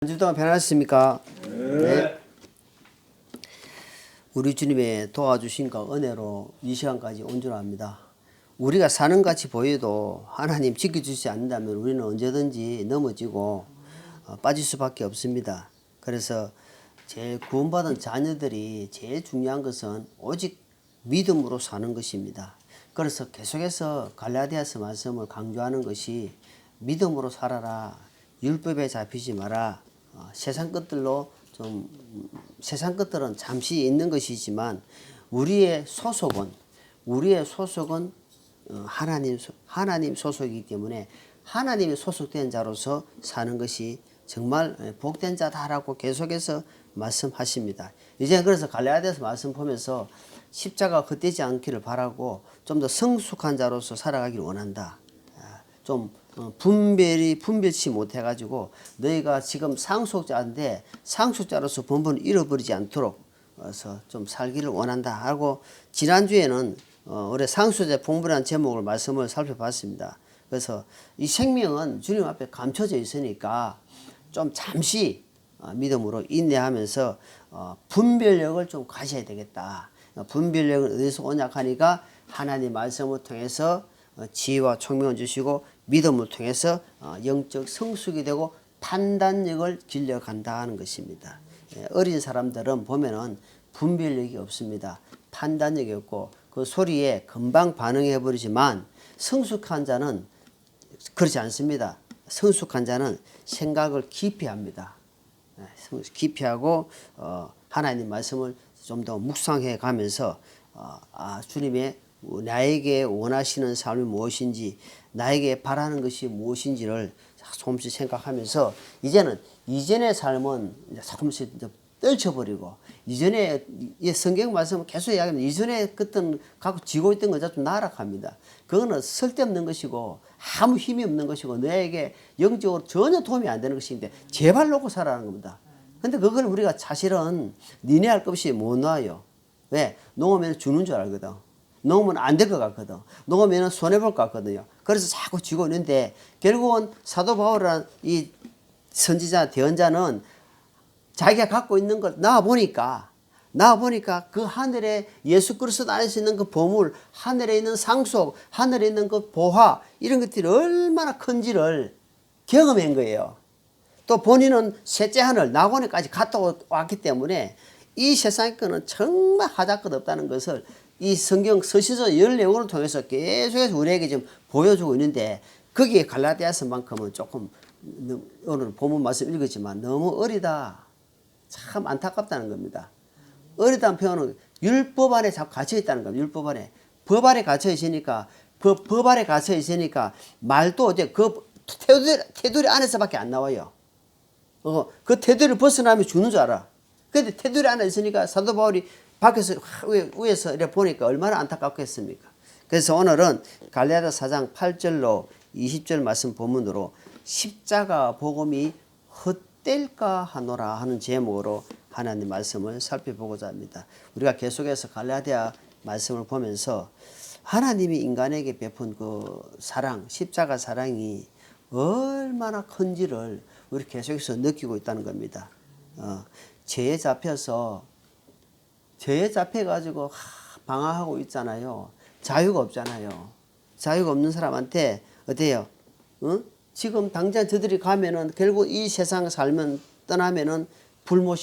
한 주 동안 편안하셨습니까? 네. 우리 주님의 도와주심과 은혜로 이 시간까지 온 줄 압니다. 우리가 사는 같이 보여도 하나님 지켜주지 않는다면 우리는 언제든지 넘어지고 빠질 수밖에 없습니다. 그래서 제일 구원받은 자녀들이 제일 중요한 것은 오직 믿음으로 사는 것입니다. 그래서 계속해서 갈라디아서 말씀을 강조하는 것이 믿음으로 살아라. 율법에 잡히지 마라. 세상 것들로 세상 것들은 잠시 있는 것이지만 우리의 소속은 하나님 소속이기 때문에 하나님이 소속된 자로서 사는 것이 정말 복된 자다라고 계속해서 말씀하십니다. 이제 그래서 갈라디아서 말씀 보면서 십자가 헛되지 않기를 바라고 좀 더 성숙한 자로서 살아가기를 원한다. 좀 분별치 못해가지고 너희가 지금 상속자인데 상속자로서 본분을 잃어버리지 않도록 좀 살기를 원한다 하고, 지난주에는 올해 상속자 풍부라는 제목을 말씀을 살펴봤습니다. 그래서 이 생명은 주님 앞에 감춰져 있으니까 좀 잠시 믿음으로 인내하면서 분별력을 좀 가져야 되겠다. 분별력을 어디서 오냐 하니까 하나님 말씀을 통해서 지혜와 총명을 주시고 믿음을 통해서 영적 성숙이 되고 판단력을 길러간다는 것입니다. 어린 사람들은 보면은 분별력이 없습니다. 판단력이 없고 그 소리에 금방 반응해 버리지만 성숙한 자는 그렇지 않습니다. 성숙한 자는 생각을 깊이 합니다. 깊이 하고 하나님 말씀을 좀 더 묵상해 가면서 주님의 나에게 원하시는 삶이 무엇인지, 나에게 바라는 것이 무엇인지를 조금씩 생각하면서 이전의 삶은 조금씩 떨쳐버리고, 이전에 성경 말씀을 계속 이야기하면 이전에 그때 갖고 지고 있던 것자 좀 나락합니다. 그거는 쓸데없는 것이고 아무 힘이 없는 것이고 너에게 영적으로 전혀 도움이 안 되는 것인데 제발 놓고 살아라는 겁니다. 근데 그걸 우리가 사실은 니네 할 것 없이 못 놔요. 왜? 놓으면 주는 줄 알거든. 놓으면 안 될 것 같거든. 놓으면 손해볼 것 같거든요. 그래서 자꾸 쥐고 있는데 결국은 사도 바울이라는 이 선지자, 대언자는 자기가 갖고 있는 걸 나와보니까 그 하늘에 예수 그리스도 안에서 있는 그 보물, 하늘에 있는 상속, 하늘에 있는 그 보화, 이런 것들이 얼마나 큰지를 경험한 거예요. 또 본인은 셋째 하늘 낙원에까지 갔다 왔기 때문에 이 세상의 거는 정말 하잘것 없다는 것을 이 성경 서신서 14권을 통해서 계속해서 우리에게 지금 보여주고 있는데, 거기에 갈라디아서만큼은 조금 오늘 본문 말씀 읽었지만 너무 어리다. 참 안타깝다는 겁니다. 어리다는 표현은 율법 안에 자꾸 갇혀 있다는 겁니다. 율법 안에. 법 안에 갇혀 있으니까, 법 안에 갇혀 있으니까 말도 이제 그 테두리 안에서밖에 안 나와요. 그 테두리를 벗어나면 죽는 줄 알아. 근데 테두리 안에 있으니까 사도 바울이 밖에서 위에서 이렇게 보니까 얼마나 안타깝겠습니까? 그래서 오늘은 갈라디아 4장 8절로 20절 말씀 본문으로 십자가 복음이 헛될까 하노라 하는 제목으로 하나님 말씀을 살펴보고자 합니다. 우리가 계속해서 갈라디아 말씀을 보면서 하나님이 인간에게 베푼 그 사랑, 십자가 사랑이 얼마나 큰지를 우리 계속해서 느끼고 있다는 겁니다. 죄에 잡혀가지고 방황하고 있잖아요. 자유가 없잖아요. 자유가 없는 사람한테 어때요? 지금 당장 저들이 가면은 결국 이 세상 살면 떠나면은 불못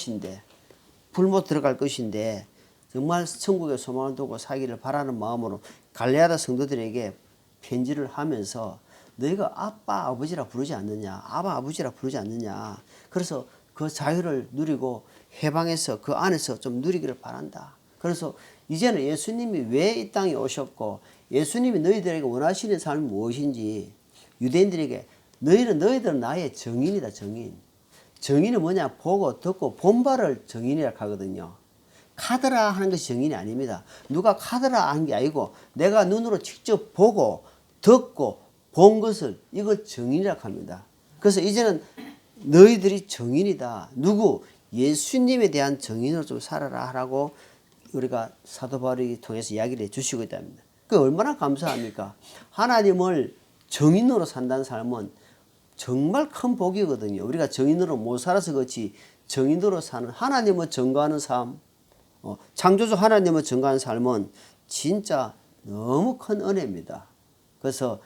들어갈 것인데, 정말 천국에 소망을 두고 살기를 바라는 마음으로 갈라디아 성도들에게 편지를 하면서 너희가 아빠 아버지라 부르지 않느냐, 아바 아버지라 부르지 않느냐, 그래서 그 자유를 누리고 해방해서 그 안에서 좀 누리기를 바란다. 그래서 이제는 예수님이 왜 이 땅에 오셨고 예수님이 너희들에게 원하시는 삶이 무엇인지, 유대인들에게 너희들은 나의 증인이다. 증인은 뭐냐? 보고 듣고 본 바를 증인이라고 하거든요. 카더라 하는 것이 증인이 아닙니다. 누가 카더라 하는 게 아니고 내가 눈으로 직접 보고 듣고 본 것을, 이걸 증인이라고 합니다. 그래서 이제는 너희들이 증인이다. 누구? 예수님에 대한 증인으로 좀 살아라 하라고 우리가 사도 바울이 통해서 이야기를 해주시고 있답니다. 그 얼마나 감사합니까? 하나님을 증인으로 산다는 삶은 정말 큰 복이거든요. 우리가 정인으로 못 살아서 그렇지 정인으로 사는 하나님을 증거하는 삶, 창조주 하나님을 증거하는 삶은 진짜 너무 큰 은혜입니다. 그래서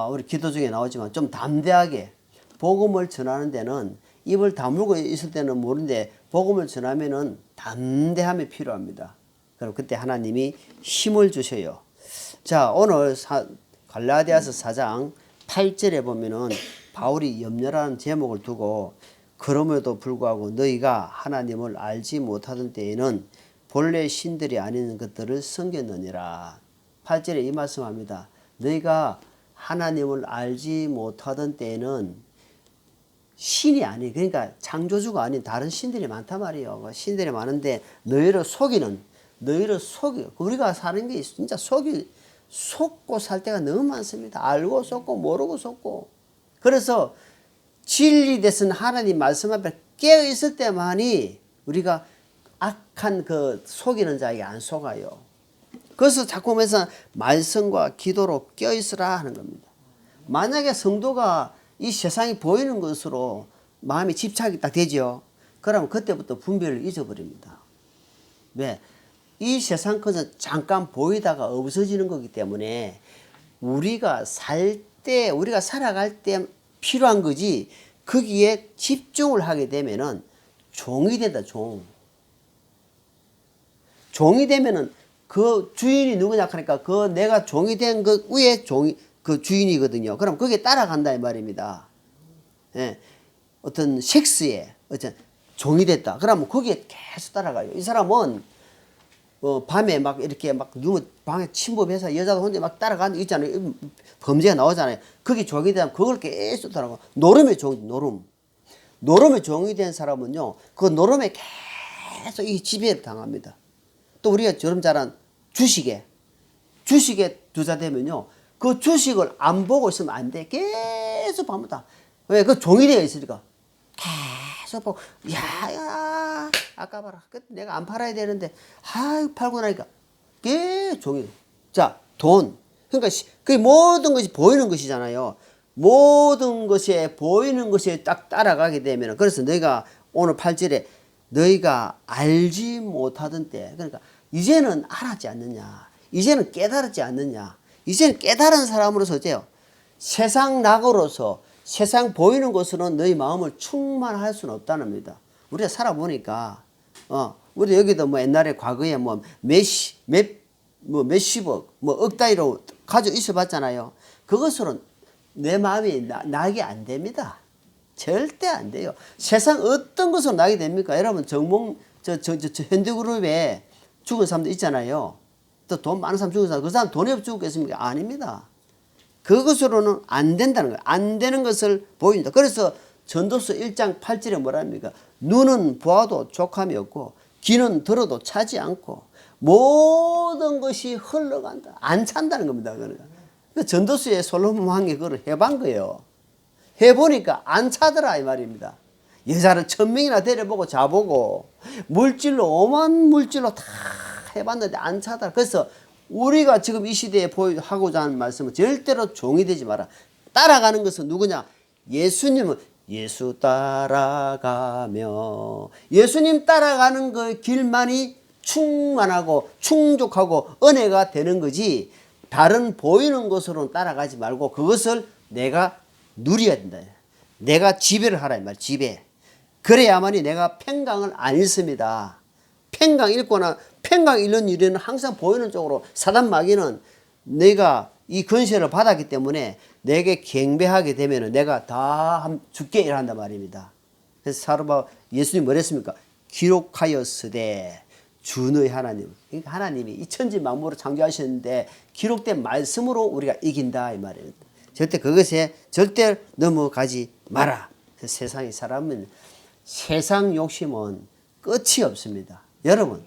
우리 기도 중에 나오지만 좀 담대하게 복음을 전하는 데는 입을 다물고 있을 때는 모르는데 복음을 전하면은 담대함이 필요합니다. 그럼 그때 하나님이 힘을 주셔요. 자, 오늘 갈라디아서 4장 8절에 보면은 바울이 염려라는 제목을 두고 그럼에도 불구하고 너희가 하나님을 알지 못하던 때에는 본래 신들이 아닌 것들을 섬겼느니라. 8절에 이 말씀합니다. 너희가 하나님을 알지 못하던 때에는 신이 아닌, 그러니까 창조주가 아닌 다른 신들이 많단 말이에요. 신들이 많은데 너희를 속이는, 우리가 사는 게 진짜 속고 살 때가 너무 많습니다. 알고 속고 모르고 속고. 그래서 진리 대신 하나님 말씀 앞에 깨어 있을 때만이 우리가 악한 그 속이는 자에게 안 속아요. 그래서 자꾸 보면서 말씀과 기도로 깨어 있으라 하는 겁니다. 만약에 성도가 이 세상이 보이는 것으로 마음이 집착이 딱 되죠. 그러면 그때부터 분별을 잊어버립니다. 왜? 이 세상 것은 잠깐 보이다가 없어지는 거기 때문에 우리가 살아갈 때 필요한 거지 거기에 집중을 하게 되면은 종이 된다, 종이 되면은 그 주인이 누구냐 하니까 그 내가 종이 된 그 위에 그 주인이거든요. 그럼 거기에 따라간다 이 말입니다. 예. 어떤 섹스에 어떤 종이 됐다. 그러면 거기에 계속 따라가요. 이 사람은 밤에 막 이렇게 막 누구 방에 침범해서 여자도 혼자 막 따라가는 거 있잖아요. 범죄가 나오잖아요. 거기 종이 되면 그걸 계속 따라가. 노름의 종이, 노름의 종이 된 사람은요, 그 노름에 계속 이 지배를 당합니다. 또 우리가 저럼 잘한 주식에 투자되면요, 그 주식을 안 보고 있으면 안 돼. 계속 봅니다. 왜? 그 종이 되어 있으니까. 계속 보고, 야, 아까 봐라. 내가 안 팔아야 되는데, 팔고 나니까. 종이. 자, 돈. 그러니까, 그 모든 것이 보이는 것이잖아요. 모든 것에, 보이는 것에 딱 따라가게 되면, 그래서 너희가 오늘 8절에 너희가 알지 못하던 때, 그러니까, 이제는 알았지 않느냐. 이제는 깨달았지 않느냐. 이제는 깨달은 사람으로서 어때요? 세상 낙으로서 세상 보이는 것으로는 너희 마음을 충만할 수는 없다는 겁니다. 우리가 살아보니까, 우리 여기도 뭐 옛날에 과거에 뭐 몇십억, 뭐 억 단위로 가지고 있어 봤잖아요. 그것으로는 내 마음이 나게 안 됩니다. 절대 안 돼요. 세상 어떤 것으로 나게 됩니까? 여러분, 현대그룹에 죽은 사람도 있잖아요. 또 돈 많은 사람 죽은 사람, 그 사람 돈이 없어 죽겠습니까? 아닙니다. 그것으로는 안 된다는 거예요. 안 되는 것을 보인다. 그래서 전도서 1장 8절에 뭐라 합니까? 눈은 보아도 족함이 없고 귀는 들어도 차지 않고 모든 것이 흘러간다. 안 찬다는 겁니다. 그러니까. 전도서에 솔로몬 왕이 그걸 해본 거예요. 해보니까 안 차더라 이 말입니다. 여자를 1000명이나 데려보고 자보고 물질로 오만 물질로 다 해봤는데 안 차더라. 그래서 우리가 지금 이 시대에 하고자 하는 말씀은 절대로 종이 되지 마라. 따라가는 것은 누구냐? 예수님은 예수 따라가며 예수님 따라가는 그 길만이 충만하고 충족하고 은혜가 되는 거지 다른 보이는 것으로는 따라가지 말고 그것을 내가 누려야 된다. 내가 지배를 하라 이 말. 지배. 그래야만이 내가 평강을 안 잃습니다. 평강 잃는 일에는 항상 보이는 쪽으로 사단 마귀는 내가 이 권세를 받았기 때문에 내게 경배하게 되면 내가 다 죽게 일한단 말입니다. 그래서 사르바 예수님 뭐랬습니까? 기록하였으되 주 너희 하나님. 그러니까 하나님이 이 천지 만물을 창조하셨는데 기록된 말씀으로 우리가 이긴다 이 말이에요. 절대 그것에 절대 넘어가지 마라. 세상의 사람은 세상 욕심은 끝이 없습니다. 여러분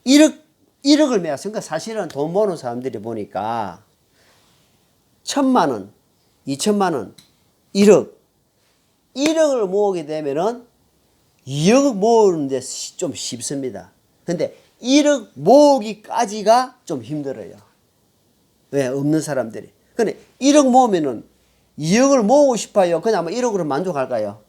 1억을 매었으니까 사실은 돈 모으는 사람들이 보니까 1000만원, 2000만원, 1억을 모으게 되면은 2억 모으는데 좀 쉽습니다. 근데 1억 모으기까지가 좀 힘들어요. 왜? 없는 사람들이. 근데 1억 모으면은 2억을 모으고 싶어요? 그냥 뭐 1억으로 만족할까요?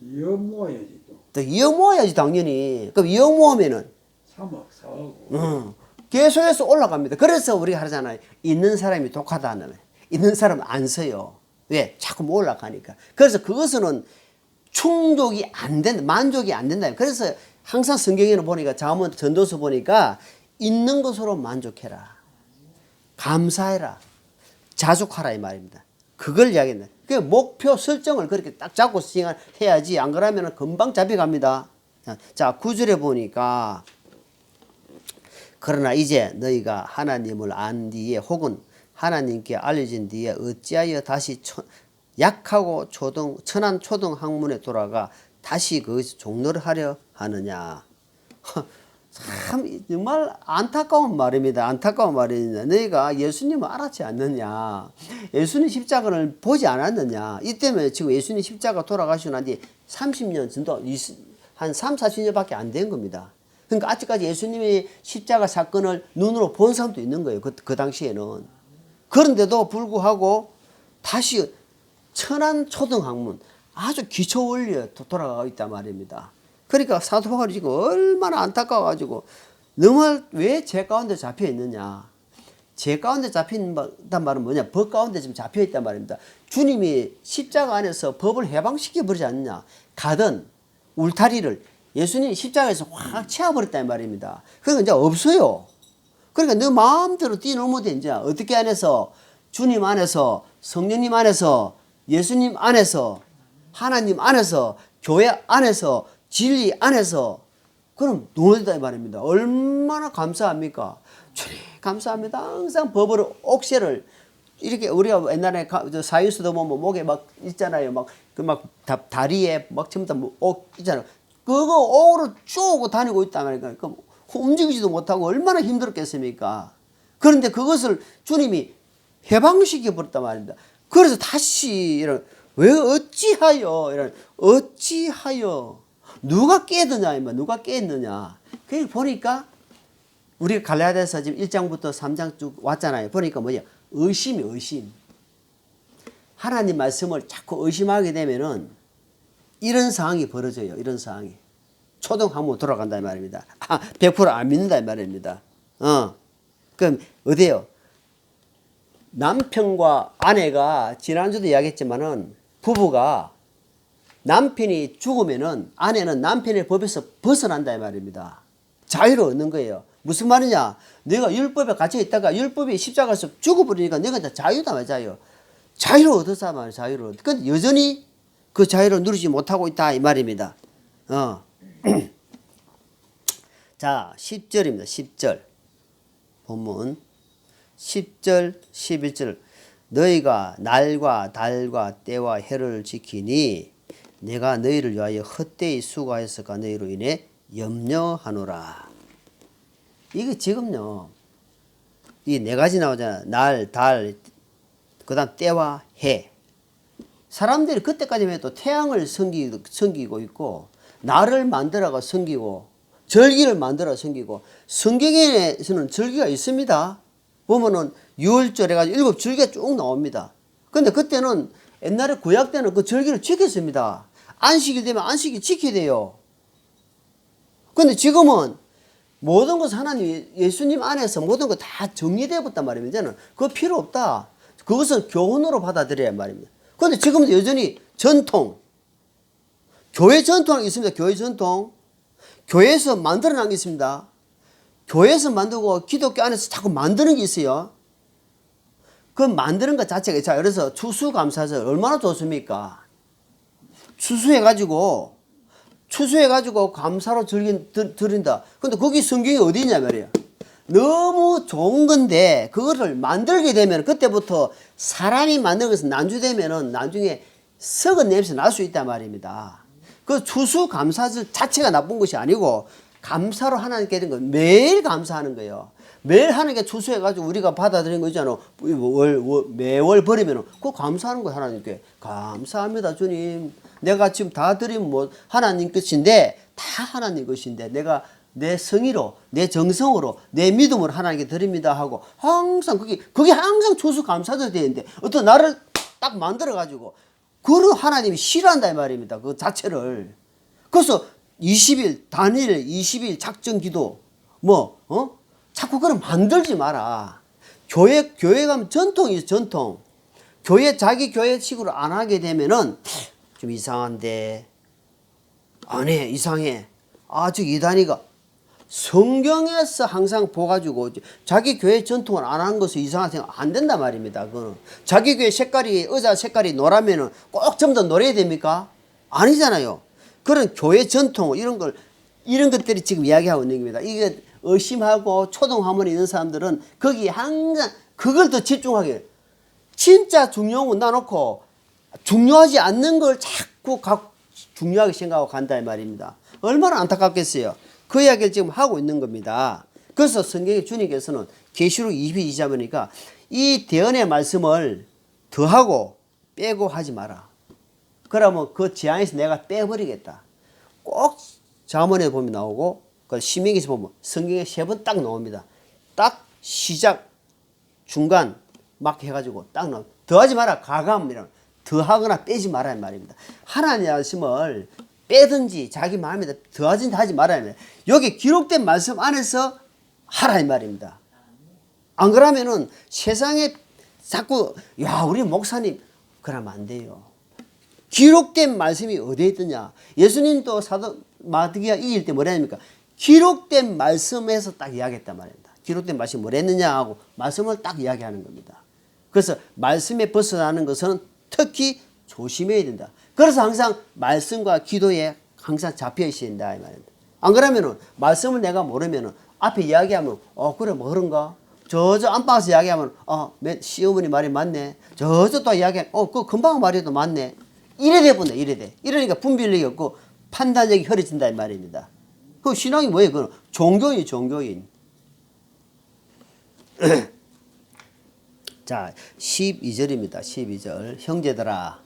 2억 모아야지 또. 또 2억 모아야지 당연히. 그럼 2억 모으면은 3억, 4억. 계속해서 올라갑니다. 그래서 우리가 하잖아요. 있는 사람이 독하다는. 있는 사람은 안 써요. 왜? 자꾸 올라가니까. 그래서 그것은 충족이 안 된다. 만족이 안 된다. 그래서 항상 성경에는 보니까 잠언 전도서 보니까 있는 것으로 만족해라. 감사해라. 자족하라 이 말입니다. 그걸 이야기합니다. 그 목표 설정을 그렇게 딱 잡고 해야지. 안 그러면 금방 잡혀갑니다. 자, 9절에 보니까 그러나 이제 너희가 하나님을 안 뒤에 혹은 하나님께 알려진 뒤에 어찌하여 다시 약하고 천한 초등 학문에 돌아가 다시 그것이 종로를 하려 하느냐. 참 정말 안타까운 말입니다. 안타까운 말입니다. 너희가 예수님을 알았지 않느냐. 예수님 십자가를 보지 않았느냐. 이 때문에 지금 예수님 십자가 돌아가시고 난 뒤에 30년 정도 한 3, 40년밖에 안 된 겁니다. 그러니까 아직까지 예수님의 십자가 사건을 눈으로 본 사람도 있는 거예요. 그 당시에는. 그런데도 불구하고 다시 천안 초등학문 아주 기초 원리에 돌아가고 있단 말입니다. 그러니까 사도 바울이 지금 얼마나 안타까워가지고 너무 왜 죄 가운데 잡혀 있느냐. 죄 가운데 잡힌단 말은 뭐냐. 법 가운데 지금 잡혀 있단 말입니다. 주님이 십자가 안에서 법을 해방시켜 버리지 않느냐. 가든 울타리를 예수님이 십자가에서 확 채워버렸단 말입니다. 그러니까 이제 없어요. 그러니까 너 마음대로 뛰어넘어도 돼. 이제 어떻게 안에서 주님 안에서 성령님 안에서 예수님 안에서 하나님 안에서 교회 안에서 진리 안에서 그럼 노래다 이 말입니다. 얼마나 감사합니까? 주님 감사합니다. 항상 법으로 옥새를 이렇게 우리가 옛날에 사유수도 보면 목에 막 있잖아요. 막 그 막 다리에 막 전부 다옥 있잖아요. 그거 옥으로 쪼고 다니고 있단 말이니까 그 움직이지도 못하고 얼마나 힘들었겠습니까? 그런데 그것을 주님이 해방시켜 버렸단 말입니다. 그래서 다시 이런 왜 어찌하여 이런 어찌하여 누가 깨드냐 누가 깼느냐. 그 보니까 우리가 갈라디아서 지금 1장부터 3장 쭉 왔잖아요. 보니까 뭐냐 의심. 하나님 말씀을 자꾸 의심하게 되면은 이런 상황이 벌어져요. 이런 상황이. 초등학문 돌아간다 이 말입니다. 100%안 믿는다 이 말입니다. 그럼 어때요? 남편과 아내가 지난주도 이야기했지만은 부부가 남편이 죽으면은 아내는 남편의 법에서 벗어난다 이 말입니다. 자유를 얻는 거예요. 무슨 말이냐? 내가 율법에 갇혀 있다가 율법이 십자가에서 죽어버리니까 내가 이제 자유다 말 자유. 자유를 얻었다 말이야. 자유를. 근데 여전히 그 자유를 누리지 못하고 있다 이 말입니다. 자, 10절입니다. 10절. 본문 10절, 11절. 너희가 날과 달과 때와 해를 지키니 내가 너희를 위하여 헛되이 수고하였을까 너희로 인해 염려하노라. 이게 지금요. 이 네 가지 나오잖아. 날, 달, 그 다음 때와 해. 사람들이 그때까지만 해도 태양을 섬기고 있고 날을 만들어가 섬기고 절기를 만들어 섬기고 성경에서는 절기가 있습니다. 보면은 6월절 해가지고 7절기가 쭉 나옵니다. 근데 그때는 옛날에 구약 때는 그 절기를 지켰습니다. 안식일 되면 안식일 지켜야 돼요. 근데 지금은 모든 것은 하나님 예수님 안에서 모든 것 다 정리되어 버렸단 말입니다. 이제는 그거 필요 없다. 그것은 교훈으로 받아들여야 말입니다. 근데 지금도 여전히 전통, 교회 전통이 있습니다. 교회 전통. 교회에서 만들어낸 게 있습니다. 교회에서 만들고 기독교 안에서 자꾸 만드는 게 있어요. 그 만드는 것 자체가, 자, 그래서 추수감사절 얼마나 좋습니까? 추수해가지고 감사로 드린다. 근데 거기 성경이 어디냐 말이에요. 너무 좋은 건데, 그거를 만들게 되면, 그때부터 사람이 만든 것은 난주되면은 나중에 썩은 냄새 날 수 있단 말입니다. 그 추수감사절 자체가 나쁜 것이 아니고, 감사로 하나님께 된 거 매일 감사하는 거예요. 매일 하나님께 추수해가지고 우리가 받아들인 거 있잖아. 매월 버리면 그거 감사하는 거예요. 하나님께. 감사합니다 주님. 내가 지금 다 드리면 뭐 하나님 것인데 다 하나님 것인데 내가 내 성의로, 내 정성으로, 내 믿음으로 하나님께 드립니다 하고 항상 그게 항상 추수감사도 되는데 어떤 나를 딱 만들어가지고 그걸 하나님이 싫어한다 이 말입니다. 그 자체를. 그래서 20일, 단일 20일 작정 기도, 자꾸 그걸 만들지 마라. 교회 가면 전통이죠, 전통. 자기 교회식으로 안 하게 되면은 좀 이상한데, 안 해, 이상해. 아주 이단이가 성경에서 항상 보가지고 자기 교회 전통을 안 하는 것은 이상한 생각 안 된단 말입니다. 그거는. 자기 교회 색깔이, 의자 색깔이 노라면은 꼭 전부 다 노래야 됩니까? 아니잖아요. 그런 교회 전통, 이런 것들이 지금 이야기하고 있는 겁니다. 이게 의심하고 초등학문에 있는 사람들은 거기 항상 그걸 더 집중하게. 진짜 중요한 건 놔놓고 중요하지 않는 걸 자꾸 중요하게 생각하고 간다 이 말입니다. 얼마나 안타깝겠어요. 그 이야기를 지금 하고 있는 겁니다. 그래서 성경의 주님께서는 계시록 22장 보니까 이 대언의 말씀을 더하고 빼고 하지 마라. 그러면 그 제안에서 내가 빼버리겠다. 꼭 잠언에 보면 나오고 그 신명기에서 보면 성경에 3번 딱 나옵니다. 딱 시작, 중간 막 해가지고 딱 나옵니다. 더하지 마라. 가감이란 더하거나 빼지 마라 이 말입니다. 하나님의 말씀을 빼든지 자기 마음에다 더하진 하지 말아야 합니다. 여기 기록된 말씀 안에서 하라 이 말입니다. 안 그러면은 세상에 자꾸 우리 목사님 그러면 안 돼요. 기록된 말씀이 어디에 있느냐. 예수님도 사도 마귀가 이길 때 뭐라 합니까? 기록된 말씀에서 딱 이야기했단 말입니다. 기록된 말씀이 뭐랬느냐 하고 말씀을 딱 이야기하는 겁니다. 그래서 말씀에 벗어나는 것은 특히 조심해야 된다. 그래서 항상 말씀과 기도에 항상 잡혀 있어야 된다 이 말입니다. 안 그러면은 말씀을 내가 모르면은 앞에 이야기하면 그래 뭐 그런가? 저저 안방에서 이야기하면 시어머니 말이 맞네. 저저 또 이야기하면 그 금방 말이도 맞네. 이래 돼본다 이래 돼. 이러니까 분별력이 없고 판단력이 흐려진다 이 말입니다. 그 신앙이 뭐예요? 그건 종교인 종교인. 자, 12절입니다. 12절. 형제들아.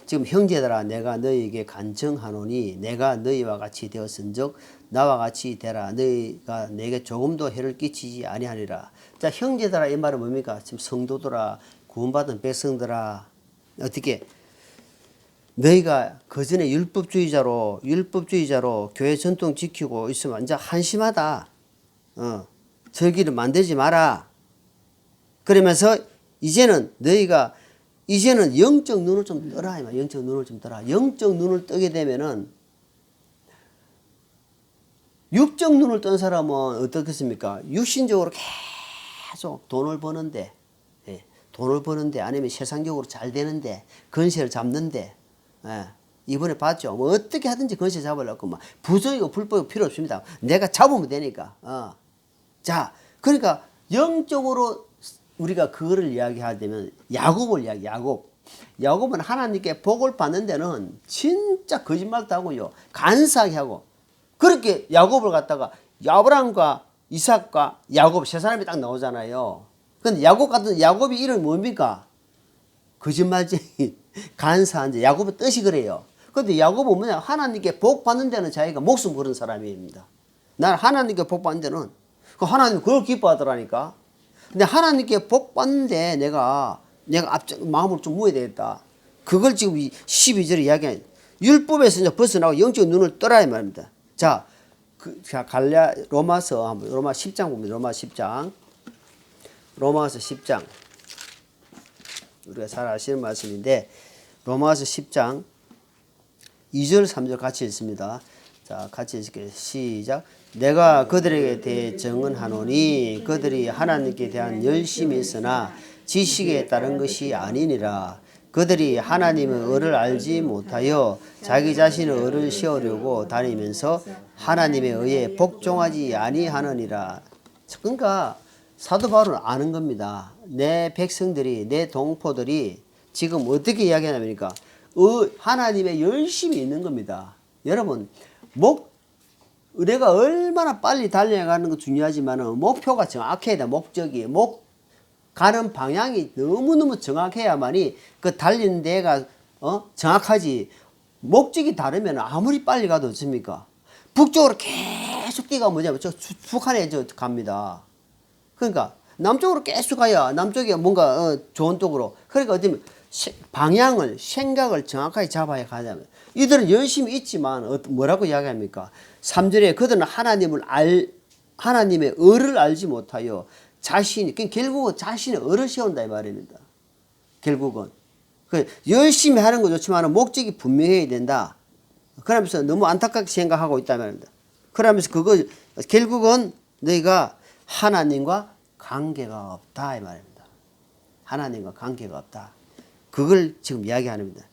지금 형제들아 내가 너희에게 간청하노니 내가 너희와 같이 되었은즉 나와 같이 되라. 너희가 내게 조금도 해를 끼치지 아니하리라. 자, 형제들아 이 말은 뭡니까? 지금 성도들아, 구원받은 백성들아. 어떻게 너희가 그전에 율법주의자로 교회 전통 지키고 있으면 이제 한심하다. 절기를 만들지 마라. 그러면서 이제는 영적 눈을 좀 떠라. 영적 눈을 좀 떠라. 영적 눈을 뜨게 되면은 육적 눈을 뜬 사람은 어떻겠습니까? 육신적으로 계속 돈을 버는데 아니면 세상적으로 잘 되는데 건세를 잡는데 이번에 봤죠. 뭐 어떻게 하든지 건세 잡으려고 막 부정이고 불법이 필요 없습니다. 내가 잡으면 되니까. 자, 그러니까 영적으로 우리가 그거를 이야기하면 야곱은 하나님께 복을 받는 데는 진짜 거짓말도 하고요. 간사하게 하고 그렇게 야곱을 갖다가 아브라함과 이삭과 야곱 세 사람이 딱 나오잖아요. 근데 야곱이 이름이 뭡니까? 거짓말쟁이, 간사한 자. 야곱의 뜻이 그래요. 근데 야곱은 뭐냐? 하나님께 복 받는 데는 자기가 목숨 걸은 사람입니다. 나는 하나님께 복 받는 데는 하나님 그걸 기뻐하더라니까. 근데 하나님께 복 받는데 내가 마음을 좀 모아야 되겠다. 그걸 지금 12절에 이야기하는 율법에서 이제 벗어나고 영적 눈을 떠라 이 말입니다. 자, 로마서 10장 봅니다. 로마서 10장. 우리가 잘 아시는 말씀인데 로마서 10장 2절 3절 같이 읽습니다. 자, 같이 읽을게요. 시작. 내가 그들에게 대해 증언하노니 그들이 하나님께 대한 열심이 있으나 지식에 따른 것이 아니니라. 그들이 하나님의 의를 알지 못하여 자기 자신의 의를 세우려고 다니면서 하나님의 의에 복종하지 아니하느니라. 그러니까 사도 바울은 아는 겁니다. 내 백성들이, 내 동포들이 지금 어떻게 이야기하냐니까 하나님의 열심이 있는 겁니다. 여러분, 우리가 얼마나 빨리 달려가는 거 중요하지만 목표가 정확해야 돼. 목적이 가는 방향이 너무너무 정확해야만이 그 달리는 데가 정확하지. 목적이 다르면 아무리 빨리 가도 어떻습니까? 북쪽으로 계속 뛰가 뭐냐면 북한에 갑니다. 그러니까 남쪽으로 계속 가야 남쪽이 뭔가 좋은 쪽으로. 그러니까 어쩌면 방향을 생각을 정확하게 잡아야 가자면 이들은 열심히 있지만 뭐라고 이야기합니까? 3절에 그들은 하나님의 의를 알지 못하여 결국은 자신의 의를 세운다 이 말입니다. 결국은 열심히 하는 거 좋지만 목적이 분명해야 된다. 그러면서 너무 안타깝게 생각하고 있다 말입니다. 그러면서 결국은 너희가 하나님과 관계가 없다 이 말입니다. 하나님과 관계가 없다. 그걸 지금 이야기하는 겁니다.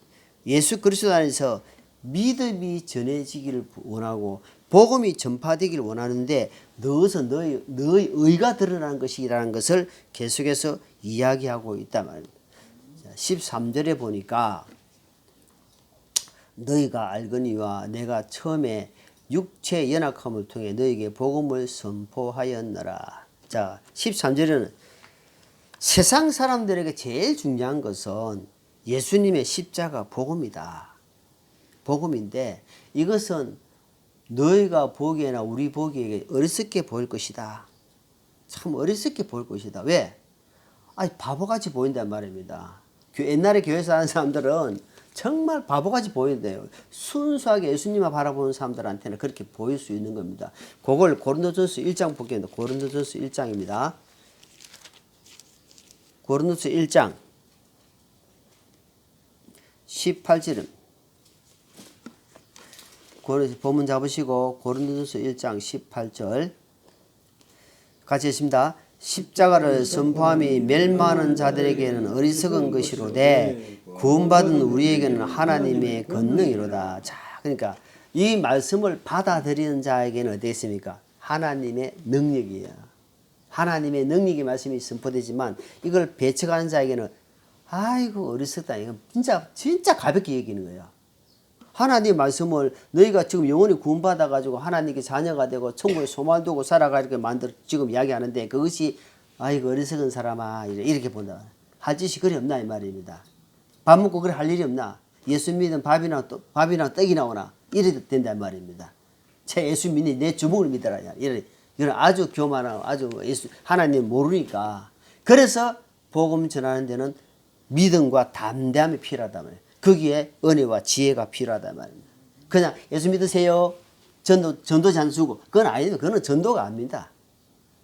예수 그리스도 안에서 믿음이 전해지기를 원하고 복음이 전파되기를 원하는데 너서 너의 의가 드러나는 것이라는 것을 계속해서 이야기하고 있단 말입니다. 13절에 보니까 너희가 알거니와 내가 처음에 육체 연약함을 통해 너희에게 복음을 선포하였노라. 자, 13절에는 세상 사람들에게 제일 중요한 것은 예수님의 십자가 복음이다. 복음인데 이것은 너희가 보기에나 우리 보기에 어리석게 보일 것이다. 참 어리석게 보일 것이다. 왜? 바보같이 보인단 말입니다. 옛날에 교회에서 하는 사람들은 정말 바보같이 보인대요. 순수하게 예수님만 바라보는 사람들한테는 그렇게 보일 수 있는 겁니다. 그걸 고린도전서 1장 보겠습니다. 고린도전서 1장입니다. 고린도서 1장 18절은 본문 잡으시고 고린도전서 1장 18절 같이 했습니다. 십자가를 선포함이 멸망하는 자들에게는 어리석은 것이로되 구원받은 우리에게는 하나님의 권능이로다. 자, 그러니까 이 말씀을 받아들이는 자에게는 어떻습니까? 하나님의 능력이에요. 하나님의 능력의 말씀이 선포되지만 이걸 배척하는 자에게는 아이고 어리석다. 이건 진짜 가볍게 여기는 거예요. 하나님의 말씀을 너희가 지금 영원히 구원받아 가지고 하나님께 자녀가 되고 천국에 소망을 두고 살아가게 만들 지금 이야기하는데 그것이 아이고 어리석은 사람아 이렇게 본다. 할 짓이 그리 없나 이 말입니다. 밥 먹고 그래 할 일이 없나? 예수 믿으면 밥이나 떡이 나오나? 이래도 된단 말입니다. 제 예수 믿니 내 주먹을 믿어라. 이런 아주 교만하고 아주 하나님 모르니까. 그래서 복음 전하는 데는 믿음과 담대함이 필요하다 말이에요. 거기에 은혜와 지혜가 필요하다 말입니다. 그냥 예수 믿으세요. 전도 잘 주고 그건 아니에요. 그건 전도가 아닙니다.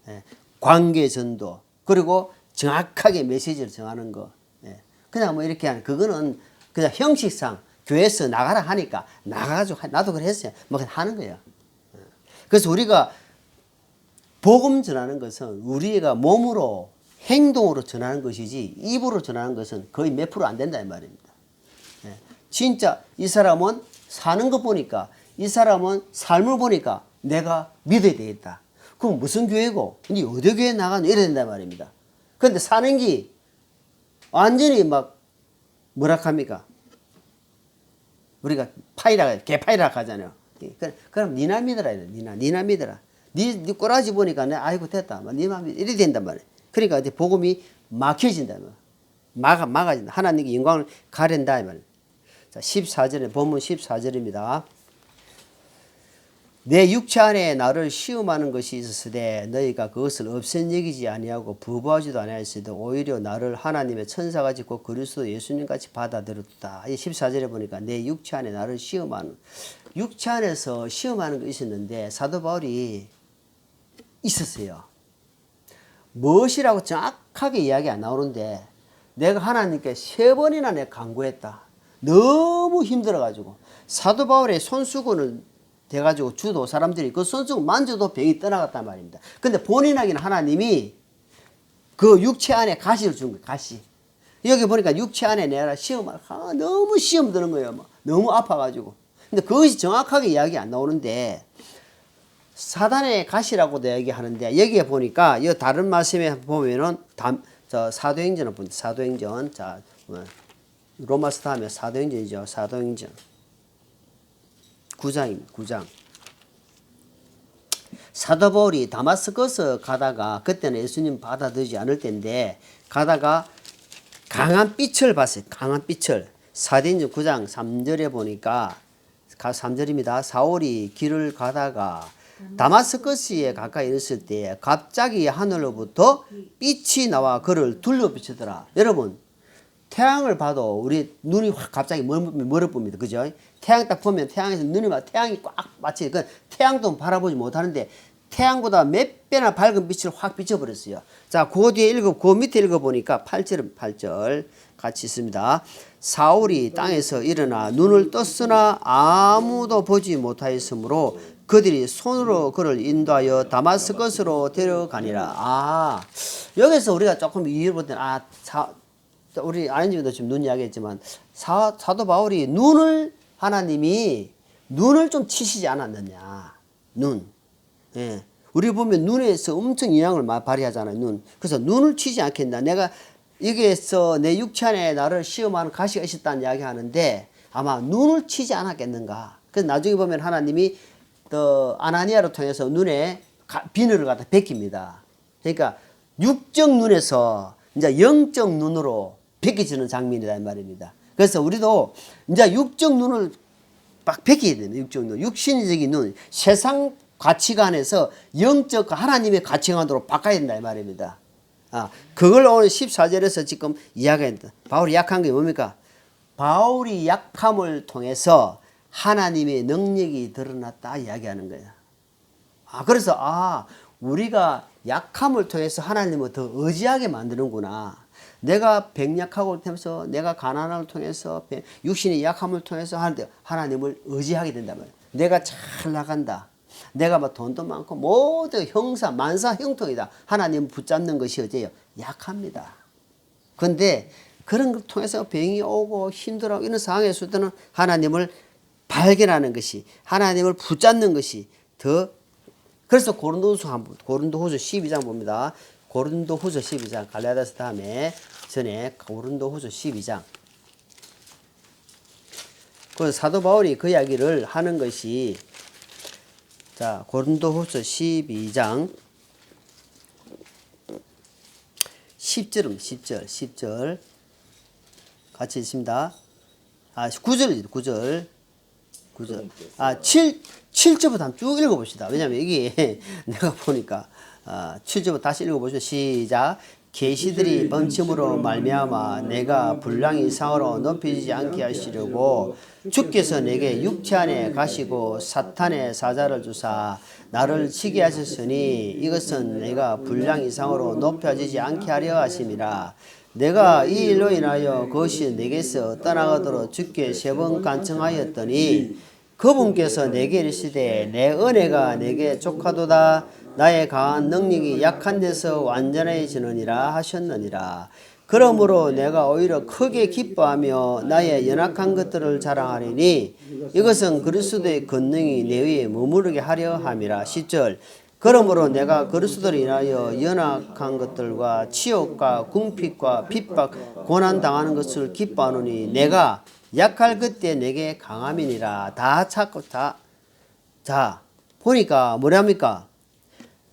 예. 관계 전도 그리고 정확하게 메시지를 정하는 거. 예. 그냥 뭐 이렇게 하는 그거는 그냥 형식상 교회에서 나가라 하니까 나가가지고 나도 그래 했어요. 뭐 하는 거예요. 예. 그래서 우리가 복음 전하는 것은 우리가 몸으로 행동으로 전하는 것이지 입으로 전하는 것은 거의 몇 프로 안 된다 이 말입니다. 예. 진짜 이 사람은 사는 것 보니까 이 사람은 삶을 보니까 내가 믿어야 되겠다. 그럼 무슨 교회고 근데 어디 교회 나가는 이래야 된단 말입니다. 그런데 사는 게 완전히 막 뭐라 합니까? 우리가 개파이라 하잖아요. 그럼 니나 믿어라 이래. 니나 믿어라. 니 꼬라지 보니까 내 아이고 됐다. 니만 믿어. 이래 된단 말이에요. 그러니까 복음이 막혀진다. 막아진다. 하나님께 영광을 가린다. 이 말이에요. 자, 14절에, 본문 14절입니다. 내 육체 안에 나를 시험하는 것이 있었으되 너희가 그것을 없앤 여기지 아니하고 부부하지도 아니하였으되 오히려 나를 하나님의 천사같이 곧 그리스도 예수님같이 받아들였다. 이 14절에 보니까 내 육체 안에 나를 시험하는 육체 안에서 시험하는 것이 있었는데 사도 바울이 있었어요. 무엇이라고 정확하게 이야기 안 나오는데 내가 하나님께 3번이나 내가 간구했다. 너무 힘들어가지고 사도 바울의 손수건을 돼가지고 주도 사람들이 그 손수건 만져도 병이 떠나갔단 말입니다. 근데 본인에게는 하나님이 그 육체 안에 가시를 준 거예요. 가시. 여기 보니까 육체 안에 내가 시험을 너무 시험 드는 거예요. 너무 아파가지고. 근데 그것이 정확하게 이야기 안 나오는데 사단의 가시라고도 얘기하는데 여기에 보니까 이 다른 말씀에 보면은 사도행전을 보니까 사도행전 자 로마서 다음에 사도행전이죠. 사도행전 9장입니다. 9장. 사도 바울이 다마스커스 가다가 그때는 예수님 받아들이지 않을 때인데 가다가 강한 빛을 봤어요. 강한 빛을. 사도행전 9장 3절에 보니까 3절입니다. 사울이 길을 가다가 다마스커스에 가까이 있을 때 갑자기 하늘로부터 빛이 나와 그를 둘러비치더라. 여러분 태양을 봐도 우리 눈이 확 갑자기 멀어봅니다. 그죠? 태양 딱 보면 태양에서 눈이 막 태양이 꽉 마치 그 태양도 바라보지 못하는데 태양보다 몇 배나 밝은 빛을 확 비춰버렸어요. 자, 그 뒤에 그 밑에 읽어보니까 8절 같이 있습니다. 사울이 땅에서 일어나 눈을 떴으나 아무도 보지 못하였으므로 그들이 손으로 그를 인도하여 다마스커스로 데려가니라. 여기서 우리가 조금 이해를 볼 때는 우리 아연님도 지금 눈 이야기했지만 사도 바울이 하나님이 눈을 좀 치시지 않았느냐. 눈. 예. 우리 보면 눈에서 엄청 영향을 발휘하잖아요. 눈. 그래서 눈을 치지 않겠나. 내가 여기에서 내 육체 안에 나를 시험하는 가시가 있었다는 이야기 하는데 아마 눈을 치지 않았겠는가. 그래서 나중에 보면 하나님이 아나니아를 통해서 눈에 비늘을 갖다 벗깁니다. 그러니까 육적 눈에서 이제 영적 눈으로 벗겨지는 장면이다 이 말입니다. 그래서 우리도 이제 육적 눈을 막 벗겨야 됩니다. 육적 눈, 육신적인 눈, 세상 가치관에서 영적 하나님의 가치관으로 바꿔야 된다 이 말입니다. 그걸 오늘 14절에서 지금 이야기합니다. 바울이 약한 게 뭡니까? 바울이 약함을 통해서 하나님의 능력이 드러났다 이야기하는 거예요. 그래서 우리가 약함을 통해서 하나님을 더 의지하게 만드는구나. 내가 병약하고 하면서 내가 가난함을 통해서 육신의 약함을 통해서 하나님을 의지하게 된단 말이에요. 내가 잘 나간다. 내가 막 돈도 많고 모두 만사 형통이다. 하나님 붙잡는 것이 어째요? 약합니다. 그런데 그런 걸 통해서 병이 오고 힘들어하고 이런 상황에 있을 때는 하나님을 발견하는 것이 하나님을 붙잡는 것이 더 그래서 고린도후서 12장 봅니다. 고린도후서 12장 갈라디아서 다음에 전에 고린도후서 12장 그 사도 바울이 그 이야기를 하는 것이 자 고린도후서 12장 10절 같이 있습니다. 9절 7절부터 한번 쭉 읽어봅시다. 왜냐하면 이게 내가 보니까 7절부터 다시 읽어보시죠. 시작. 계시들이 범침으로 말미암아 내가 불량 이상으로 높이지 않게 하시려고 주께서 내게 육체 안에 가시고 사탄의 사자를 주사 나를 치게 하셨으니 이것은 내가 불량 이상으로 높여지지 않게 하려 하심이라. 내가 이 일로 인하여 그것이 내게서 떠나가도록 주께 3번 간청하였더니 그분께서 내게 이르시되 내 은혜가 내게 족하도다. 나의 강한 능력이 약한 데서 완전해지느니라 하셨느니라. 그러므로 내가 오히려 크게 기뻐하며 나의 연약한 것들을 자랑하리니 이것은 그리스도의 권능이 내 위에 머무르게 하려 함이라. 10절. 그러므로 내가 그리스도를 인하여 연약한 것들과 치욕과 궁핍과 핍박 고난 당하는 것을 기뻐하노니 내가 약할 그때 내게 강함이니라. 자 보니까 뭐랍니까?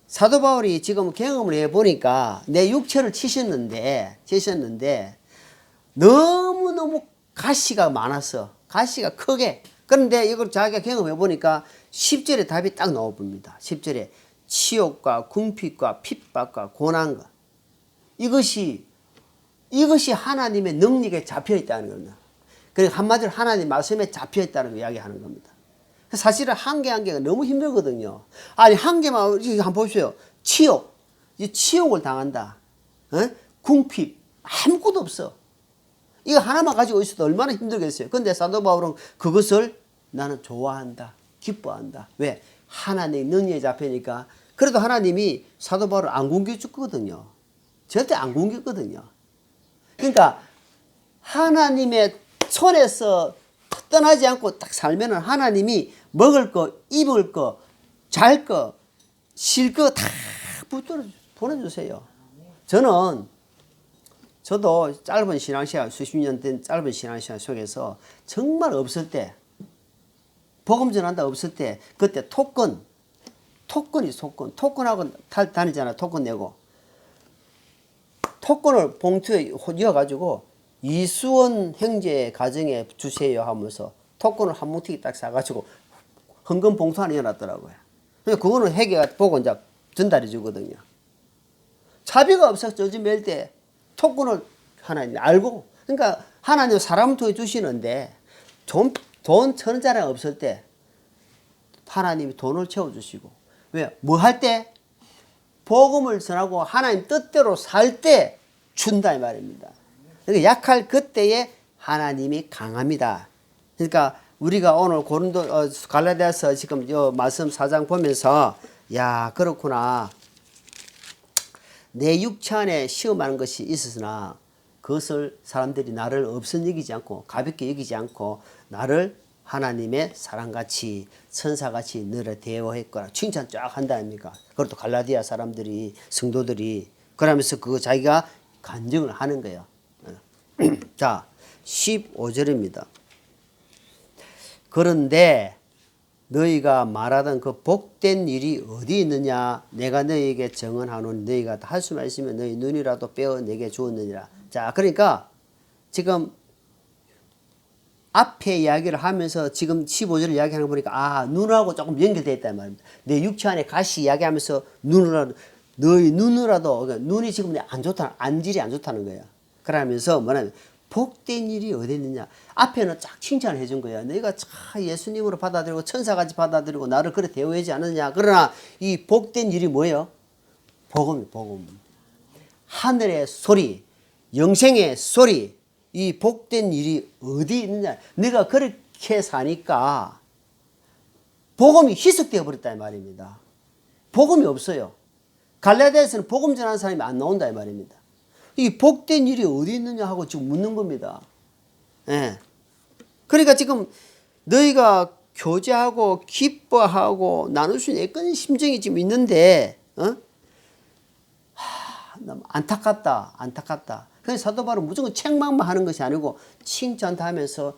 사도 바울이 지금 경험을 해보니까 내 육체를 치셨는데 너무너무 가시가 많았어. 가시가 크게. 그런데 이걸 자기가 경험해보니까 10절에 답이 딱 나와봅니다. 10절에 치욕과 궁핍과 핍박과 고난과 이것이 하나님의 능력에 잡혀있다는 겁니다. 그리고 한마디로 하나님 말씀에 잡혀있다는 걸 이야기하는 겁니다. 사실은 한 개가 너무 힘들거든요. 아니 한 개만 한번 보십시오. 치욕, 치욕을 당한다. 궁핍 아무것도 없어. 이거 하나만 가지고 있어도 얼마나 힘들겠어요. 그런데 사도 바울은 그것을 나는 좋아한다, 기뻐한다. 왜? 하나님 능력에 잡히니까. 그래도 하나님이 사도 바울을 안 굶겨주거든요. 절대 안 굶겼거든요. 그러니까 하나님의 손에서 떠나지 않고 딱 살면은 하나님이 먹을 거, 입을 거, 잘 거, 쉴 거 다 붙들어 보내주세요. 저도 짧은 신앙시간, 수십 년 된 짧은 신앙시간 속에서 정말 없을 때, 복음 전한다 없을 때, 그때 토건하고 다니잖아. 토건 내고. 토건을 봉투에 이어가지고 이수원 형제 가정에 주세요 하면서 토건을 한 뭉티기 딱 싸가지고 헌금 봉투 하나 이어놨더라고요. 근데 그거는 회개가 보고 이제 전달해 주거든요. 자비가 없어서 저주 맬 때 토꾼을 하나님 알고, 그러니까 하나님 사람을 통해 주시는데 돈 1,000원짜리 없을 때 하나님이 돈을 채워주시고, 왜? 뭐 할 때? 복음을 전하고 하나님 뜻대로 살 때 준다 이 말입니다. 그러니까 약할 그때에 하나님이 강합니다. 그러니까 우리가 오늘 갈라디아서 지금 요 말씀 4장 보면서 야 그렇구나. 내 육체 안에 시험하는 것이 있으나 그것을 사람들이 나를 없은 여기지 않고 가볍게 여기지 않고 나를 하나님의 사랑같이 천사같이 너를 대우했거나 칭찬 쫙 한다 아닙니까? 그것도 갈라디아 사람들이 성도들이 그러면서 그거 자기가 간증을 하는 거예요. 자 15절입니다. 그런데 너희가 말하던 그 복된 일이 어디 있느냐? 내가 너희에게 정언하노니 너희가 할 수만 있으면 너희 눈이라도 빼어 내게 주었느니라. 자, 그러니까 지금 앞에 이야기를 하면서 지금 15절을 이야기하는 거 보니까 아 눈하고 조금 연결되어 있단 말입니다. 내 육체 안에 가시 이야기하면서 눈으로라도 너희 눈으로라도 그러니까 눈이 지금 안 좋다, 안질이 안 좋다는 거야. 그러면서 뭐냐면 복된 일이 어디 있느냐. 앞에는 쫙 칭찬을 해준 거야. 너희가 참 예수님으로 받아들이고 천사같이 받아들이고 나를 그렇게 대우하지 않느냐. 그러나 이 복된 일이 뭐예요? 복음. 하늘의 소리, 영생의 소리. 이 복된 일이 어디 있느냐. 네가 그렇게 사니까 복음이 희석되어 버렸다 이 말입니다. 복음이 없어요. 갈라디아에서는 복음 전하는 사람이 안 나온다 이 말입니다. 이 복된 일이 어디 있느냐 하고 지금 묻는 겁니다. 예. 그러니까 지금 너희가 교제하고 기뻐하고 나눌 수 있는 그런 심정이 지금 있는데, 너무 안타깝다. 그래서 사도 바울은 무조건 책망만 하는 것이 아니고 칭찬도 하면서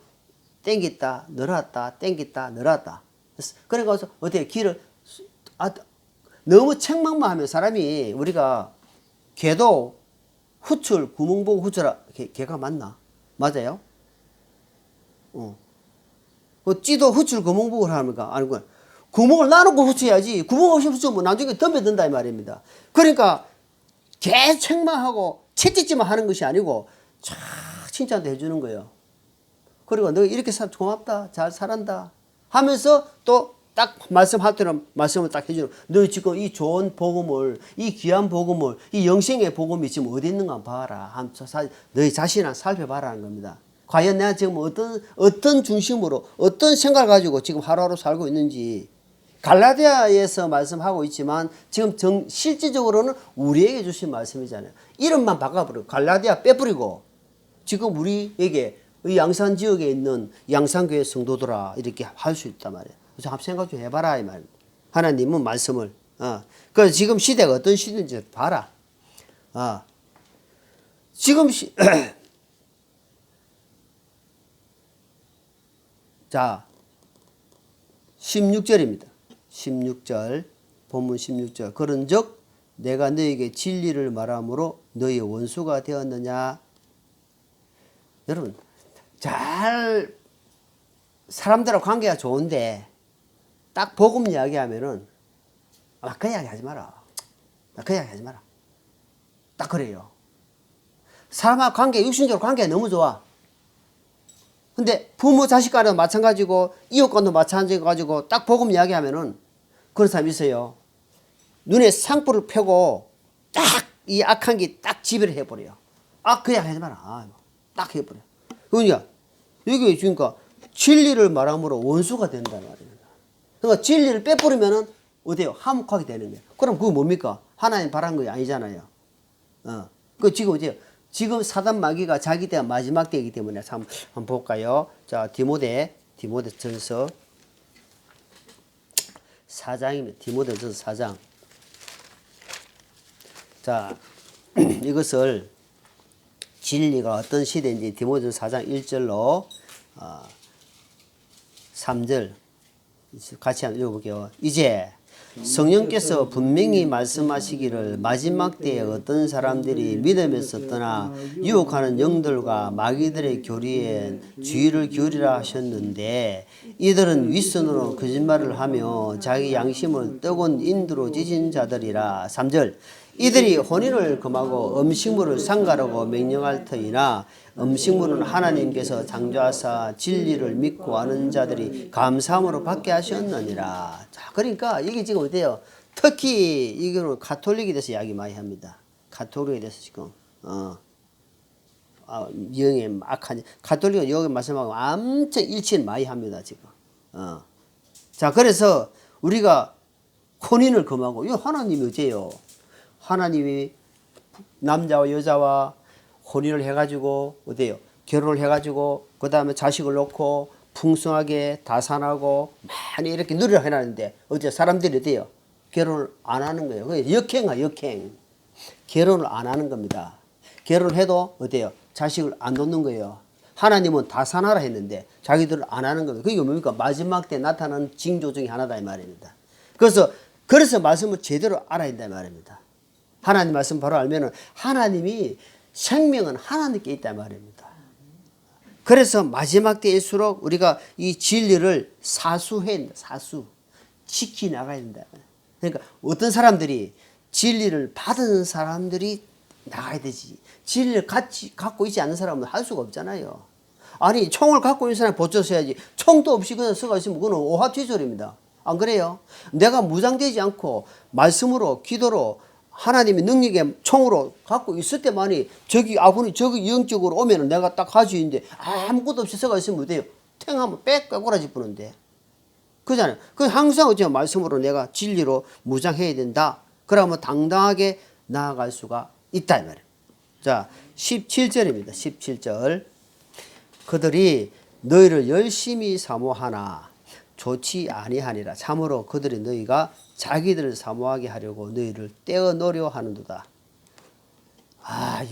땡겼다, 늘었다, 땡겼다, 늘었다. 그러니까 어떻게 길을 너무 책망만 하면 사람이 우리가 개도 후출, 구멍 보고 후출하, 개가 맞나? 맞아요? 찌도 후출, 구멍 보고 합니까? 아니고, 구멍을 나놓고 후출해야지. 구멍 없이 후출하면 나중에 덤벼든다, 이 말입니다. 그러니까, 개 책망하고, 채찍질만 하는 것이 아니고, 쫙 칭찬도 해주는 거예요. 그리고 너 이렇게 고맙다, 잘 살았다 하면서 또 딱 말씀할 때는 말씀을 딱 해주는 너 지금 이 좋은 복음을 이 귀한 복음을 이 영생의 복음이 지금 어디 있는가 봐라. 너희 자신을 살펴봐라는 겁니다. 과연 내가 지금 어떤 중심으로 어떤 생각을 가지고 지금 하루하루 살고 있는지 갈라디아에서 말씀하고 있지만 지금 실질적으로는 우리에게 주신 말씀이잖아요. 이름만 바꿔버리고 갈라디아 빼버리고 지금 우리에게 이 양산 지역에 있는 양산교회 성도들아 이렇게 할 수 있단 말이에요. 그래서 한번 생각 좀 해봐라 이 말. 하나님은 말씀을. 그래서 지금 시대가 어떤 시대인지 봐라. 지금 자 16절입니다. 16절 본문 16절 그런즉 내가 너에게 진리를 말함으로 너희 원수가 되었느냐. 여러분 잘 사람들하고 관계가 좋은데 딱 복음 이야기하면은 그 이야기 하지 마라. 그 이야기 하지 마라. 딱 그래요. 사람하고 관계, 육신적으로 관계가 너무 좋아. 근데 부모 자식 간에도 마찬가지고 이웃 간도 마찬가지고 딱 복음 이야기하면은 그런 사람이 있어요. 눈에 상불을 펴고 딱 이 악한 게 딱 지배를 해버려요. 그 이야기 하지 마라. 딱 해버려. 그러니까 여기 그러니까 진리를 말함으로 원수가 된다는 말이에요. 그러니까 진리를 빼버리면은 어때요? 화목하게 되는 거예요. 그럼 그거 뭡니까? 하나님 바란 거 아니잖아요. 그 지금 어때요? 지금 사단 마귀가 자기 때가 마지막 때이기 때문에 한번 볼까요? 자, 디모데전서 4장입니다. 디모데전서 4장. 자, 이것을 진리가 어떤 시대인지 디모데전서 4장 1절로 3절 같이 한번 읽어볼게요. 이제 성령께서 분명히 말씀하시기를 마지막 때에 어떤 사람들이 믿음에서 떠나 유혹하는 영들과 마귀들의 교리에 주의를 기울이라 하셨는데 이들은 윗선으로 거짓말을 하며 자기 양심을 뜨거운 인두로 찢은 자들이라. 3절 이들이 혼인을 금하고 음식물을 삼가라고 명령할 터이나 음식물은 하나님께서 창조하사 진리를 믿고 아는 자들이 감사함으로 받게 하셨느니라. 자, 그러니까 이게 지금 어때요? 특히 이거는 가톨릭에 대해서 이야기 많이 합니다. 가톨릭에 대해서 지금 영의 악한 가톨릭은 여기 말씀하고 엄청 일치를 많이 합니다 지금. 자, 그래서 우리가 혼인을 금하고 이거 하나님이 어째요? 하나님이 남자와 여자와 혼인을 해가지고 어때요? 결혼을 해가지고 그 다음에 자식을 놓고 풍성하게 다산하고 많이 이렇게 누리라 해놨는데 어째 사람들이 어때요? 결혼을 안 하는 거예요. 그게 역행. 결혼을 안 하는 겁니다. 결혼해도 어때요? 자식을 안 놓는 거예요. 하나님은 다산하라 했는데 자기들을 안 하는 거예요. 그게 뭡니까? 마지막 때 나타나는 징조 중에 하나다 이 말입니다. 그래서 말씀을 제대로 알아야 된다 이 말입니다. 하나님 말씀 바로 알면은 하나님이 생명은 하나님께 있다 말입니다. 그래서 마지막 때일수록 우리가 이 진리를 사수해야 된다. 지켜나가야 된다. 그러니까 어떤 사람들이 진리를 받은 사람들이 나가야 되지. 진리를 갖고 있지 않는 사람은 할 수가 없잖아요. 아니 총을 갖고 있는 사람이 보쳐 서야지. 총도 없이 그냥 서가 있으면 그건 오합지졸입니다. 안 그래요? 내가 무장되지 않고 말씀으로 기도로 하나님의 능력의 총으로 갖고 있을 때만이 저기 아군이 저기 영적으로 오면은 내가 딱 가지고 있는데 아무것도 없이 서가 있으면 어때요? 탱하면 빼꼬라지 부는데. 그잖아요. 그 항상 어째 말씀으로 내가 진리로 무장해야 된다. 그러면 당당하게 나아갈 수가 있다 이 말이에요. 자, 17절입니다. 17절. 그들이 너희를 열심히 사모하나 좋지 아니하니라. 참으로 그들이 너희가 자기들을 사모하게 하려고 너희를 떼어놓으려 하는도다.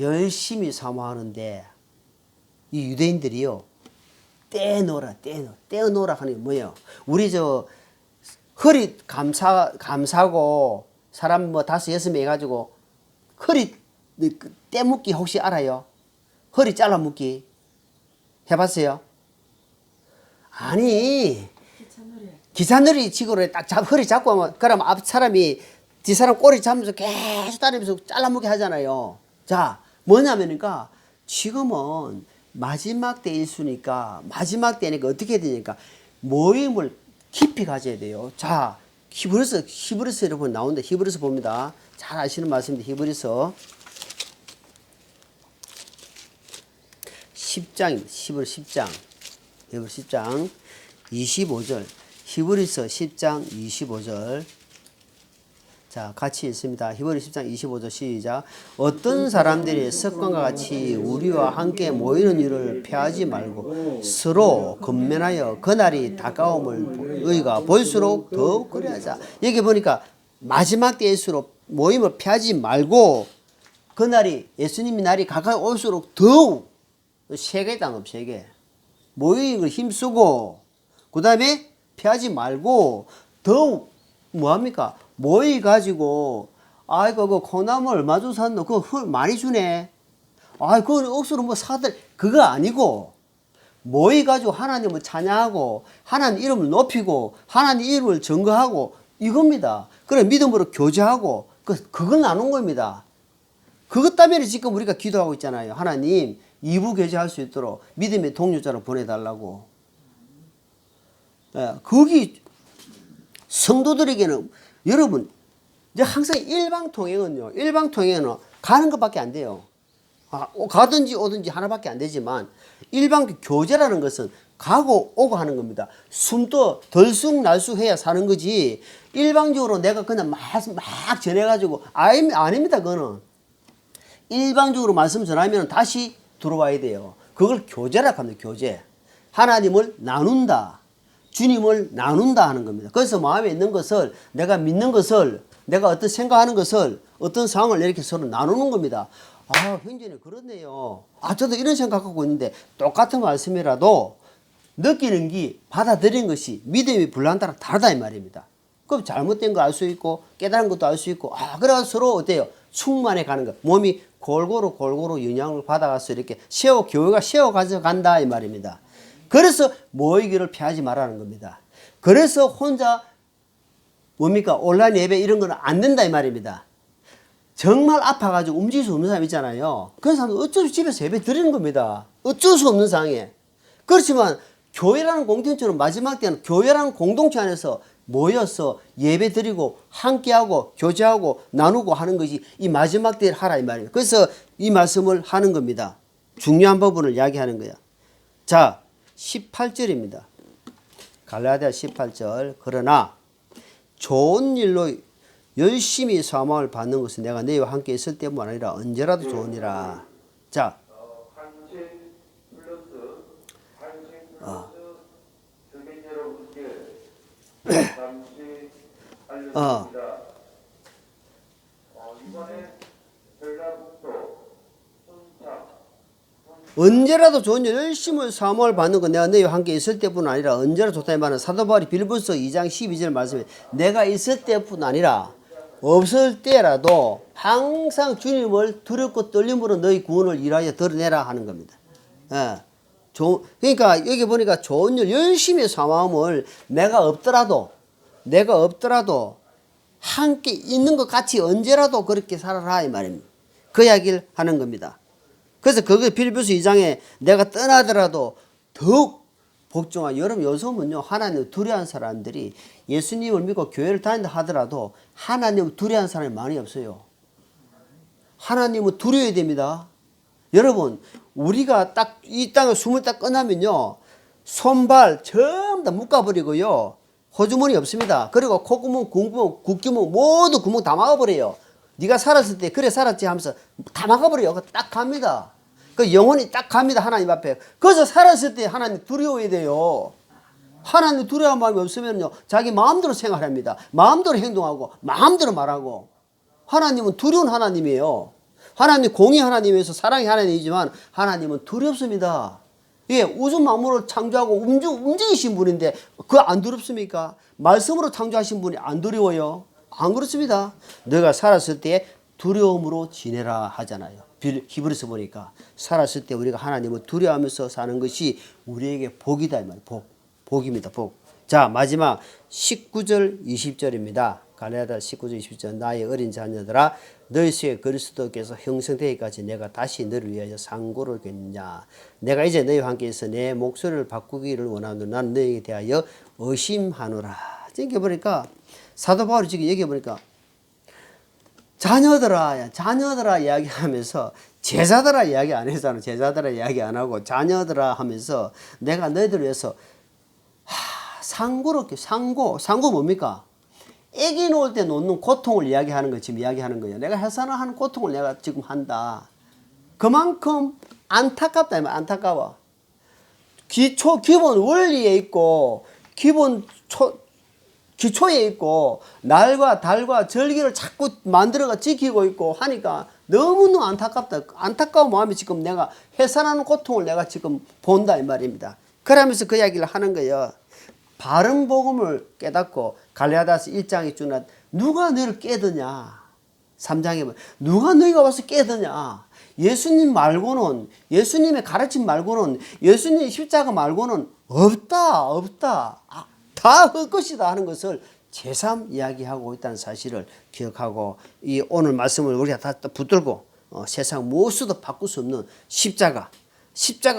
열심히 사모하는데 이 유대인들이요 떼어놓으라 하는 게 뭐예요? 우리 허리 감사하고 사람 뭐 5, 6명 해가지고 허리 떼묶기 혹시 알아요? 허리 잘라묶기 해봤어요? 아니 기사놀이 지구로 딱 허리 잡고 하면 그럼 앞 사람이 뒤 사람 꼬리 잡으면서 계속 따르면서 잘라먹게 하잖아요. 자, 뭐냐면니까 지금은 마지막 때 일수니까 마지막 때니까 어떻게 되니까 모임을 깊이 가져야 돼요. 자, 히브리서 여러분 나오는데 히브리서 봅니다. 잘 아시는 말씀인데 히브리서 10장입니다. 히브리서 10장 25절. 히브리서 10장 25절. 자, 같이 읽습니다. 히브리서 10장 25절 시작. 어떤 사람들이 습관과 같이 우리와 함께 모이는 일을 피하지 말고 서로 건면하여 그날이 다가옴을 우리가 볼수록 더욱 그리하자. 여기 보니까 마지막 때일수록 모임을 피하지 말고 그날이 예수님의 날이 가까이 올수록 더욱 세계 당업 세계 모임을 힘쓰고 그 다음에 피하지 말고 더욱 뭐합니까? 모이 가지고 아이고 그 콩나물 얼마 주 샀노? 그거 많이 주네. 그건 억수로 뭐 사들 그거 아니고 모이 가지고 하나님을 찬양하고 하나님 이름을 높이고 하나님 이름을 증거하고 이겁니다. 그래 믿음으로 교제하고 그걸 나눈 겁니다. 그것 때문에 지금 우리가 기도하고 있잖아요. 하나님 2부 교제할 수 있도록 믿음의 동료자로 보내달라고. 거기 성도들에게는 여러분 이제 항상 일방통행은요. 일방통행은 가는 것밖에 안 돼요. 가든지 오든지 하나밖에 안 되지만 일방 교제라는 것은 가고 오고 하는 겁니다. 숨도 덜쑥날쑥 해야 사는 거지. 일방적으로 내가 그냥 막 전해가지고 아닙니다. 그거는 일방적으로 말씀 전하면 다시 들어와야 돼요. 그걸 교제라고 합니다. 교제. 하나님을 나눈다. 주님을 나눈다 하는 겁니다. 그래서 마음에 있는 것을 내가 믿는 것을 내가 어떤 생각하는 것을 어떤 상황을 이렇게 서로 나누는 겁니다. 형제님 그렇네요. 저도 이런 생각하고 있는데 똑같은 말씀이라도 느끼는 게 받아들이는 것이 믿음이 분란따라 다르다 이 말입니다. 그럼 잘못된 거 알 수 있고 깨달은 것도 알 수 있고 그래서 서로 어때요? 충만해 가는 거. 몸이 골고루 영향을 받아가서 이렇게 교회가 세워가져 간다 이 말입니다. 그래서 모이기를 피하지 말라는 겁니다. 그래서 혼자 뭡니까? 온라인 예배 이런 거는 안 된다 이 말입니다. 정말 아파가지고 움직일 수 없는 사람 있잖아요. 그런 사람은 어쩔 수 없이 집에서 예배 드리는 겁니다. 어쩔 수 없는 상황에. 그렇지만 교회라는 공동체는 마지막 때는 교회라는 공동체 안에서 모여서 예배 드리고 함께하고 교제하고 나누고 하는 것이 이 마지막 때를 하라 이 말이에요. 그래서 이 말씀을 하는 겁니다. 중요한 부분을 이야기하는 거야. 자, 18절입니다. 갈라디아 18절. 그러나 좋은 일로 열심히 사모함을 받는 것은 내가 너희와 함께 있을 때뿐 아니라 언제라도 좋으니라. 자, 언제라도 좋은 일 열심히 사모를 받는 건 내가 너희와 함께 있을 때뿐 아니라 언제라도 좋다 이 말은 사도 바울이 빌립보서 2장 12절 말씀에 내가 있을 때뿐 아니라 없을 때라도 항상 주님을 두렵고 떨림으로 너희 구원을 일하여 드러내라 하는 겁니다. 예. 그러니까 여기 보니까 좋은 일 열심히 사모함을 내가 없더라도 함께 있는 것 같이 언제라도 그렇게 살아라 이 말입니다. 그 이야기를 하는 겁니다. 그래서 그게 빌립보서 2장에 내가 떠나더라도 더욱 복종한 여러분 요즘은요 하나님을 두려워하는 사람들이 예수님을 믿고 교회를 다닌다 하더라도 하나님을 두려워하는 사람이 많이 없어요. 하나님은 두려워야 됩니다. 여러분 우리가 딱 이 땅에 숨을 딱 꺼내면요 손발 전부 다 묶어버리고요 호주머니 없습니다. 그리고 콧구멍, 귓구멍, 귓구멍 모두 구멍 다 막아버려요. 네가 살았을 때 그래 살았지 하면서 다 막아버려요. 딱 갑니다. 그 영혼이 딱 갑니다. 하나님 앞에. 그래서 살았을 때 하나님 두려워야 돼요. 하나님 두려워하는 마음이 없으면요 자기 마음대로 생활합니다. 마음대로 행동하고 마음대로 말하고. 하나님은 두려운 하나님이에요. 하나님 공의 하나님에서 사랑의 하나님이지만 하나님은 두렵습니다. 예, 우주 만물을 창조하고 움직이신 분인데 그거 안 두렵습니까? 말씀으로 창조하신 분이 안 두려워요? 안 그렇습니다. 너가 살았을 때 두려움으로 지내라 하잖아요. 히브리서 보니까 살았을 때 우리가 하나님을 두려워하면서 사는 것이 우리에게 복이다 이 말이에요. 복입니다. 복. 자, 마지막 19절 20절입니다. 갈라디아 19절 20절 나의 어린 자녀들아 너희 속에 그리스도께서 형성되기까지 내가 다시 너를 위하여 상고를 겠느냐. 내가 이제 너희와 함께 있어 내 목소리를 바꾸기를 원하노라. 나는 너희에 대하여 의심하노라. 이렇게 보니까 사도 바울이 지금 얘기해 보니까 자녀들아 이야기하면서 제자들아 이야기 안 했잖아. 제자들아 이야기 안 하고 자녀들아 하면서 내가 너희들 위해서 상고 뭡니까? 애기 놓을 때 놓는 고통을 이야기하는 거 지금 이야기하는 거예요. 내가 해산하는 고통을 내가 지금 한다. 그만큼 안타깝다. 안타까워. 기본 원리에 있고 기초에 있고 날과 달과 절기를 자꾸 만들어가 지키고 있고 하니까 너무너무 안타깝다. 안타까운 마음이 지금 내가 해산하는 고통을 내가 지금 본다 이 말입니다. 그러면서 그 이야기를 하는 거예요. 바른 복음을 깨닫고 갈라디아서 1장에 주는 누가 너를 깨드냐. 3장에 보면 누가 너희가 와서 깨드냐. 예수님 말고는 예수님의 가르침 말고는 예수님의 십자가 말고는 없다. 다 헛것이다 하는 것을 제3 이야기하고 있다는 사실을 기억하고 이 오늘 말씀을 우리가 다 붙들고 세상 무엇으로도 바꿀 수 없는 십자가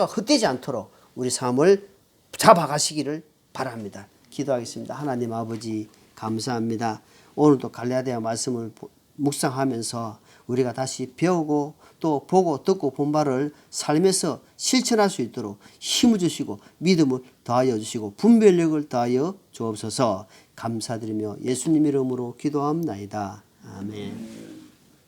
헛되지 않도록 우리 삶을 잡아가시기를 바랍니다. 기도하겠습니다. 하나님 아버지 감사합니다. 오늘도 갈라디아 말씀을 묵상하면서 우리가 다시 배우고 또 보고 듣고 본 바를 삶에서 실천할 수 있도록 힘을 주시고 믿음을 더하여 주시고 분별력을 더하여 주옵소서. 감사드리며 예수님 이름으로 기도합나이다. 아멘.